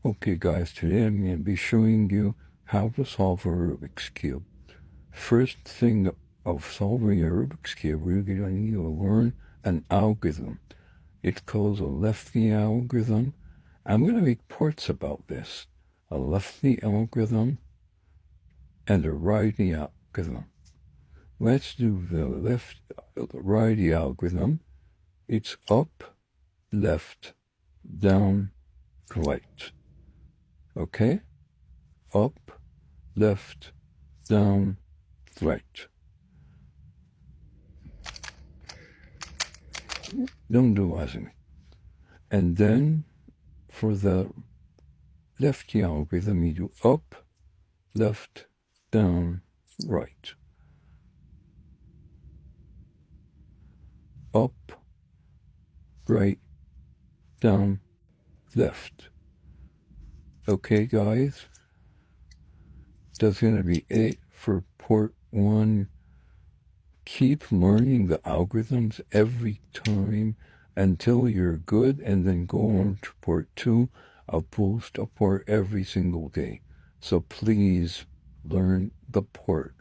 Okay guys, today I'm going to be showing you how to solve a Rubik's Cube. First thing of solving a Rubik's Cube, we're going to need to learn an algorithm. It's called a lefty algorithm. I'm going to make parts about this. A lefty algorithm and a righty algorithm. Let's do the righty algorithm. It's up, left, down, right. Okay? Up, left, down, right. Don't do as me. And then for the lefty algorithm, you do up, left, down, right. Up, right, down, left. Okay, guys? That's going to be it for part 1. Keep learning the algorithms every time until you're good, and then go on to part 2. I'll post a part every single day. So please learn the part.